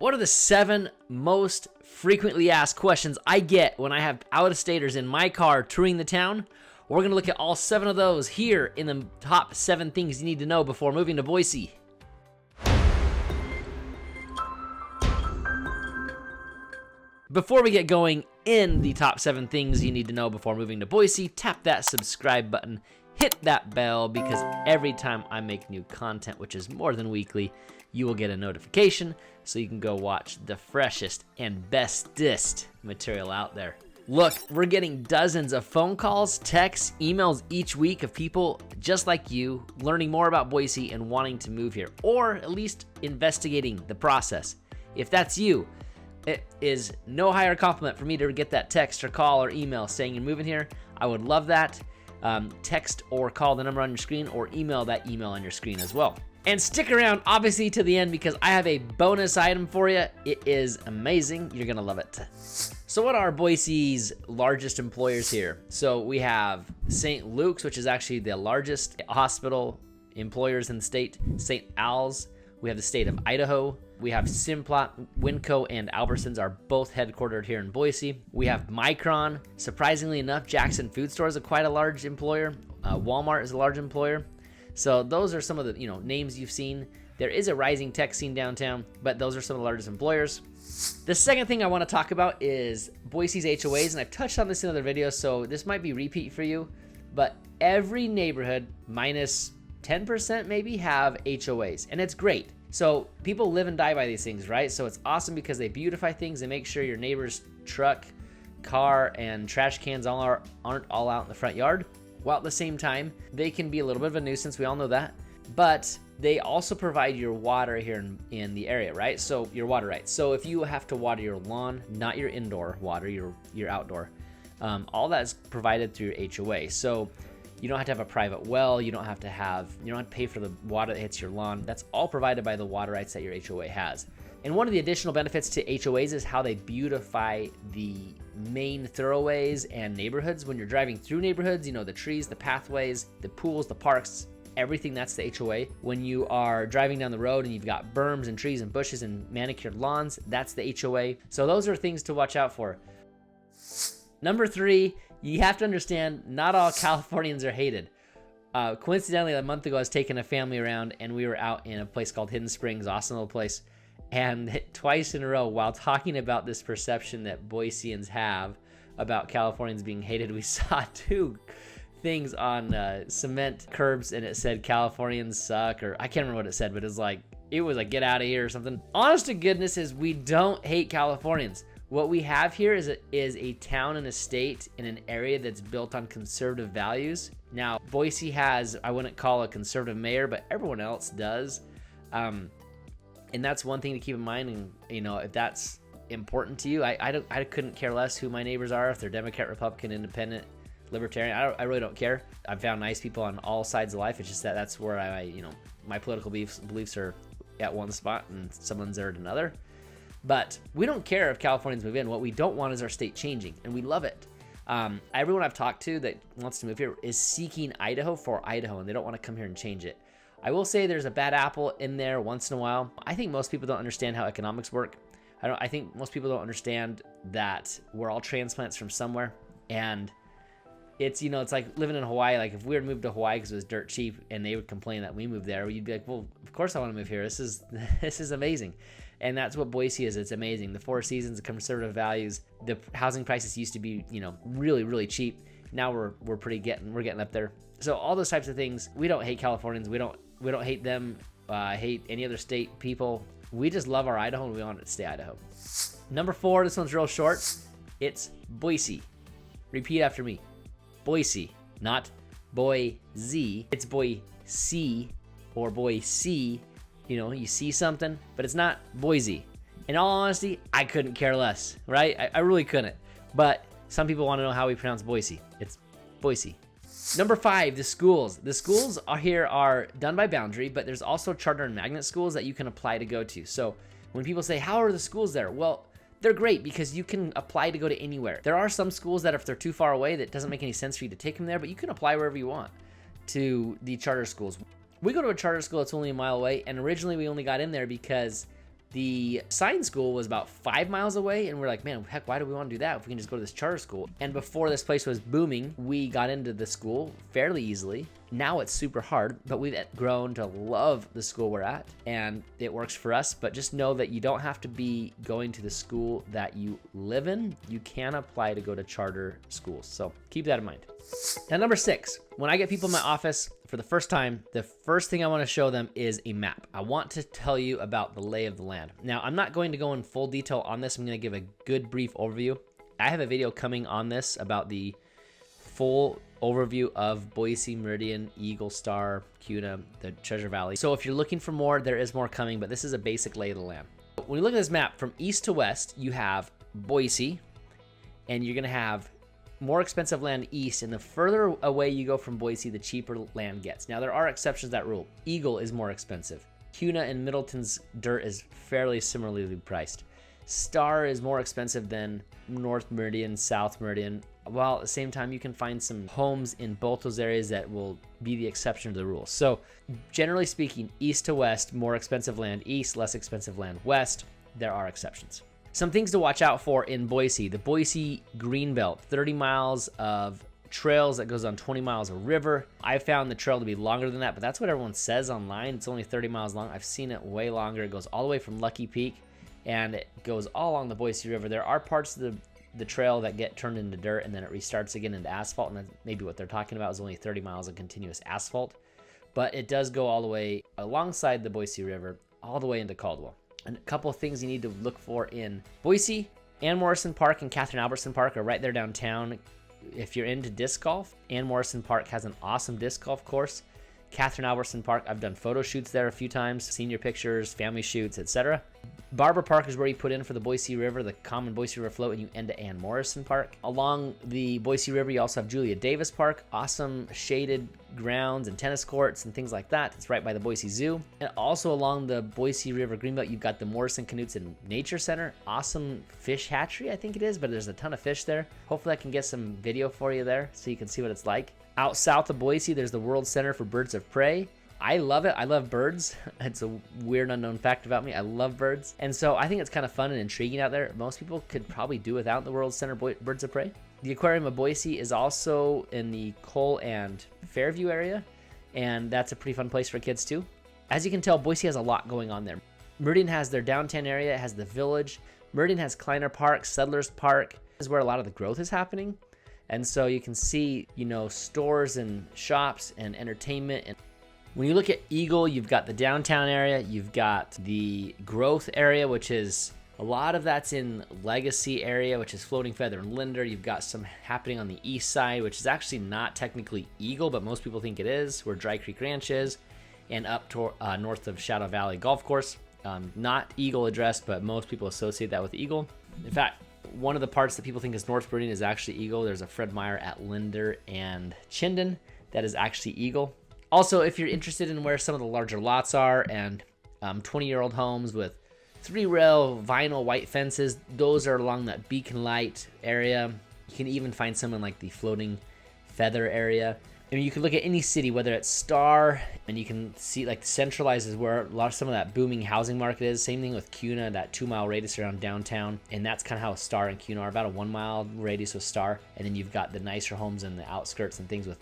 What are the 7 most frequently asked questions I get when I have out-of-staters in my car touring the town? We're going to look at all 7 of those here in the top 7 things you need to know before moving to Boise. Before we get going in the top 7 things you need to know before moving to Boise, tap that subscribe button, hit that bell, because every time I make new content, which is more than weekly, you will get a notification so you can go watch the freshest and bestest material out there. Look, we're getting dozens of phone calls, texts, emails each week of people just like you learning more about Boise and wanting to move here, or at least investigating the process. If that's you, it is no higher compliment for me to get that text or call or email saying you're moving here. I would love that. Text or call the number on your screen or email that email on your screen as well. And stick around, obviously, to the end because I have a bonus item for you. It is amazing. You're going to love it. So what are Boise's largest employers here? So we have St. Luke's, which is actually the largest hospital employers in the state. St. Al's. We have the state of Idaho. We have Simplot, Winco, and Albertsons are both headquartered here in Boise. We have Micron. Surprisingly enough, Jackson Food Store is quite a large employer. Walmart is a large employer. So those are some of the names you've seen. There is a rising tech scene downtown, but those are some of the largest employers. The second thing I want to talk about is Boise's HOAs, and I've touched on this in other videos, so this might be repeat for you, but every neighborhood, minus 10% maybe, have HOAs, and it's great. So people live and die by these things, right? So it's awesome because they beautify things. They make sure your neighbor's truck, car, and trash cans aren't all out in the front yard. While at the same time, they can be a little bit of a nuisance. We all know that. But they also provide your water here in the area, right? So your water rights. So if you have to water your lawn, not your indoor water, your outdoor, all that is provided through your HOA. So you don't have to have a private well. You don't have to pay for the water that hits your lawn. That's all provided by the water rights that your HOA has. And one of the additional benefits to HOAs is how they beautify the main thoroughways and neighborhoods. When you're driving through neighborhoods, the trees, the pathways, the pools, the parks, everything, that's the HOA. When you are driving down the road and you've got berms and trees and bushes and manicured lawns, that's the HOA. So those are things to watch out for. Number 3, you have to understand, not all Californians are hated. Coincidentally, a month ago, I was taking a family around and we were out in a place called Hidden Springs, awesome little place. And twice in a row, while talking about this perception that Boiseans have about Californians being hated, we saw 2 things on cement curbs, and it said Californians suck, or I can't remember what it said, but it was like get out of here or something. Honest to goodness is we don't hate Californians. What we have here is a town and a state in an area that's built on conservative values. Now, Boise has, I wouldn't call a conservative mayor, but everyone else does. And that's one thing to keep in mind. And, if that's important to you, I couldn't care less who my neighbors are, if they're Democrat, Republican, Independent, Libertarian. I really don't care. I've found nice people on all sides of life. It's just that's where my political beliefs are at one spot and someone's there at another. But we don't care if Californians move in. What we don't want is our state changing, and we love it. Everyone I've talked to that wants to move here is seeking Idaho for Idaho, and they don't want to come here and change it. I will say there's a bad apple in there once in a while. I think most people don't understand how economics work. I think most people don't understand that we're all transplants from somewhere, and it's like living in Hawaii. Like if we were to move to Hawaii because it was dirt cheap, and they would complain that we moved there, you'd be like, well, of course I want to move here. This is amazing. And that's what Boise is. It's amazing. The 4 seasons, the conservative values, the housing prices used to be, really, really cheap. Now we're getting up there. So all those types of things, we don't hate Californians. We don't hate them, hate any other state people. We just love our Idaho, and we want it to stay Idaho. Number 4, this one's real short. It's Boise. Repeat after me. Boise, not Boise. It's Boise or Boise. You see something, but it's not Boise. In all honesty, I couldn't care less, right? I really couldn't. But some people want to know how we pronounce Boise. It's Boise. Number 5, the schools. The schools here are done by boundary, but there's also charter and magnet schools that you can apply to go to. So when people say, how are the schools there? Well, they're great because you can apply to go to anywhere. There are some schools that if they're too far away, that doesn't make any sense for you to take them there, but you can apply wherever you want to the charter schools. We go to a charter school that's only a mile away, and originally we only got in there because The sign school was about 5 miles away, and we're like, man, heck, why do we want to do that if we can just go to this charter school? And before this place was booming, we got into the school fairly easily. Now it's super hard, but we've grown to love the school we're at, and it works for us. But just know that you don't have to be going to the school that you live in. You can apply to go to charter schools, so keep that in mind. Now, number 6, when I get people in my office for the first time, the first thing I want to show them is a map. I want to tell you about the lay of the land. Now, I'm not going to go in full detail on this. I'm going to give a good brief overview. I have a video coming on this about the full overview of Boise, Meridian, Eagle, Star, Kuna, the Treasure Valley. So if you're looking for more, there is more coming, but this is a basic lay of the land. When you look at this map, from east to west, you have Boise, and you're going to have more expensive land east, and the further away you go from Boise, the cheaper land gets. Now, there are exceptions to that rule. Eagle is more expensive. Kuna and Middleton's dirt is fairly similarly priced. Star is more expensive than North Meridian, South Meridian, while at the same time you can find some homes in both those areas that will be the exception to the rule. So generally speaking, east to west, more expensive land east, less expensive land west. There are exceptions. Some things to watch out for in Boise. The Boise Greenbelt, 30 miles of trails that goes on 20 miles of river. I found the trail to be longer than that, but that's what everyone says online. It's only 30 miles long. I've seen it way longer. It goes all the way from Lucky Peak, and it goes all along the Boise River. There are parts of the trail that get turned into dirt, and then it restarts again into asphalt, and that's maybe what they're talking about is only 30 miles of continuous asphalt. But it does go all the way alongside the Boise River, all the way into Caldwell. And a couple of things you need to look for in Boise: Ann Morrison Park and Catherine Albertson Park are right there downtown. If you're into disc golf, Ann Morrison Park has an awesome disc golf course. Catherine Albertson Park, I've done photo shoots there a few times, senior pictures, family shoots, etc. Barber Park is where you put in for the Boise River, the common Boise River float, and you end at Ann Morrison Park. Along the Boise River, you also have Julia Davis Park, awesome shaded grounds and tennis courts and things like that. It's right by the Boise Zoo. And also along the Boise River Greenbelt, you've got the Morrison Canoes and Nature Center. Awesome fish hatchery, I think it is, but there's a ton of fish there. Hopefully I can get some video for you there so you can see what it's like. Out south of Boise, there's the World Center for Birds of Prey. I love it. I love birds. It's a weird unknown fact about me. I love birds. And so I think it's kind of fun and intriguing out there. Most people could probably do without the World Center Birds of Prey. The Aquarium of Boise is also in the Cole and Fairview area, and that's a pretty fun place for kids too. As you can tell, Boise has a lot going on there. Meridian has their downtown area, it has the village. Meridian has Kleiner Park, Settlers Park. This is where a lot of the growth is happening. And so you can see, stores and shops and entertainment. And when you look at Eagle, you've got the downtown area, you've got the growth area, which is a lot of that's in Legacy area, which is Floating Feather and Linder. You've got some happening on the east side, which is actually not technically Eagle, but most people think it is, where Dry Creek Ranch is, and up to, north of Shadow Valley Golf Course. Not Eagle addressed, but most people associate that with Eagle. In fact, one of the parts that people think is North Meridian is actually Eagle. There's a Fred Meyer at Linder and Chinden that is actually Eagle. Also, if you're interested in where some of the larger lots are and 20-year-old homes with 3-rail vinyl white fences, those are along that Beacon Light area. You can even find some in like the Floating Feather area. I mean, you can look at any city, whether it's Star, and you can see like centralized is where some of that booming housing market is. Same thing with Kuna, that 2-mile radius around downtown, and that's kind of how Star and Kuna are, about a 1-mile radius with Star. And then you've got the nicer homes in the outskirts and things with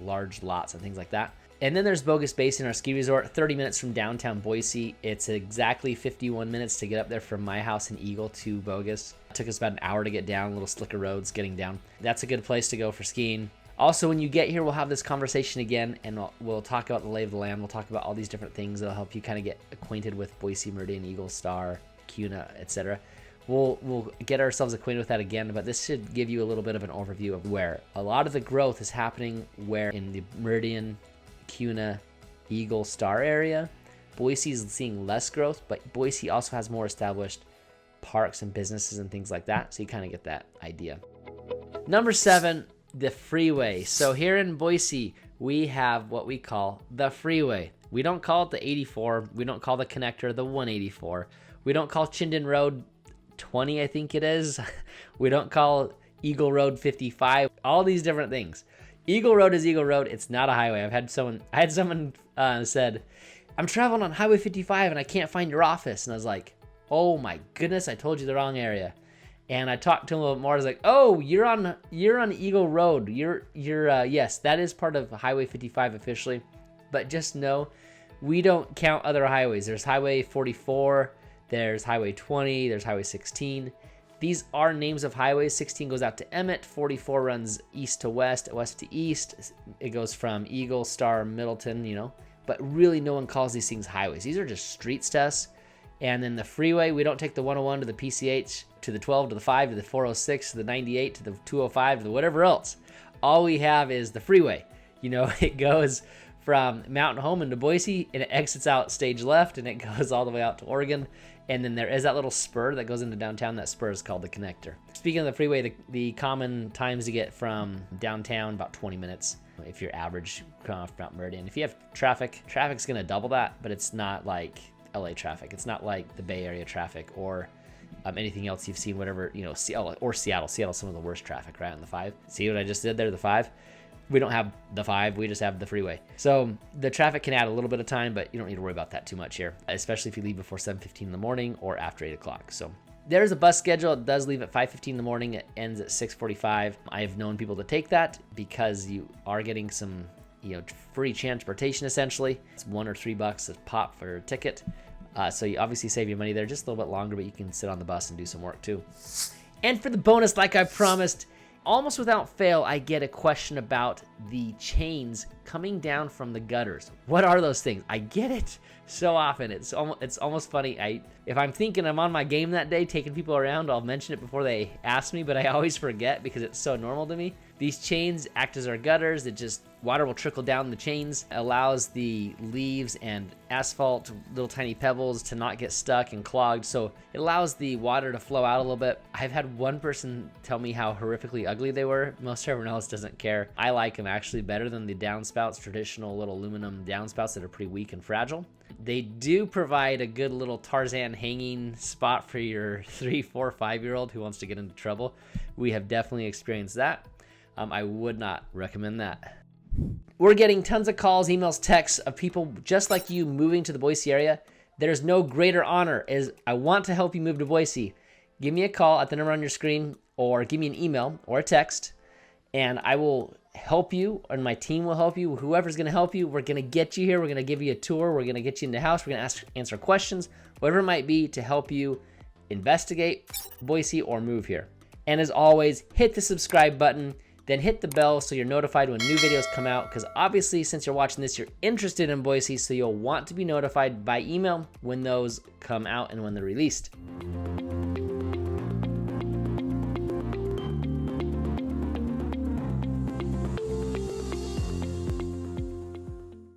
large lots and things like that. And then there's Bogus Basin, our ski resort, 30 minutes from downtown Boise. It's exactly 51 minutes to get up there from my house in Eagle to Bogus. It took us about an hour to get down, little slicker roads getting down. That's a good place to go for skiing. Also, when you get here, we'll have this conversation again, and we'll talk about the lay of the land. We'll talk about all these different things that'll help you kind of get acquainted with Boise, Meridian, Eagle, Star, Kuna, etc. We'll get ourselves acquainted with that again, but this should give you a little bit of an overview of where a lot of the growth is happening, where in the Meridian, Kuna, Eagle, Star area. Boise is seeing less growth, but Boise also has more established parks and businesses and things like that, so you kind of get that idea. Number 7, the Freeway. So here in Boise, we have what we call the Freeway. We don't call it the 84. We don't call the connector the 184. We don't call Chinden Road 20, I think it is. We don't call Eagle Road 55. All these different things. Eagle Road is Eagle Road. It's not a highway. I had someone said, I'm traveling on Highway 55 and I can't find your office. And I was like, oh my goodness, I told you the wrong area. And I talked to him a little more. I was like, oh, you're on Eagle Road. Yes, that is part of Highway 55 officially. But just know, we don't count other highways. There's Highway 44, there's Highway 20, there's Highway 16. These are names of highways. 16 goes out to Emmett, 44 runs east to west, west to east. It goes from Eagle, Star, Middleton, you know. But really no one calls these things highways. These are just streets to us. And then the freeway, we don't take the 101 to the PCH, to the 12, to the 5, to the 406, to the 98, to the 205, to the whatever else. All we have is the freeway. You know, it goes from Mountain Home into Boise, and it exits out stage left, and it goes all the way out to Oregon. And then there is that little spur that goes into downtown. That spur is called the connector. Speaking of the freeway, the common times to get from downtown, about 20 minutes if you're average coming off Mount Meridian. If you have traffic's going to double that, but it's not like LA traffic. It's not like the Bay Area traffic or anything else you've seen, whatever, you know, or Seattle. Seattle's some of the worst traffic, right, on the 5. See what I just did there, the 5? We don't have the 5, we just have the freeway. So the traffic can add a little bit of time, but you don't need to worry about that too much here, especially if you leave before 7:15 in the morning or after 8 o'clock. So there's a bus schedule. It does leave at 5:15 in the morning. It ends at 6:45. I've known people to take that because you are getting some, you know, free transportation essentially. It's $1 or $3 a pop for a ticket. So you obviously save your money there just a little bit longer, but you can sit on the bus and do some work too. And for the bonus, like I promised, almost without fail, I get a question about the chains coming down from the gutters. What are those things? I get it so often. It's almost funny. If I'm thinking I'm on my game that day, taking people around, I'll mention it before they ask me, but I always forget because it's so normal to me. These chains act as our gutters. Water will trickle down the chains, allows the leaves and asphalt, little tiny pebbles to not get stuck and clogged. So it allows the water to flow out a little bit. I've had one person tell me how horrifically ugly they were. Most everyone else doesn't care. I like them actually better than the downspouts, traditional little aluminum downspouts that are pretty weak and fragile. They do provide a good little Tarzan hanging spot for your 3, 4, 5-year-old who wants to get into trouble. We have definitely experienced that. I would not recommend that. We're getting tons of calls, emails, texts of people just like you moving to the Boise area. There's no greater honor as I want to help you move to Boise. Give me a call at the number on your screen or give me an email or a text and I will help you and my team will help you. Whoever's going to help you, we're going to get you here. We're going to give you a tour. We're going to get you in the house. We're going to answer questions, whatever it might be to help you investigate Boise or move here. And as always, hit the subscribe button. Then hit the bell so you're notified when new videos come out because obviously since you're watching this, you're interested in Boise, so you'll want to be notified by email when those come out and when they're released.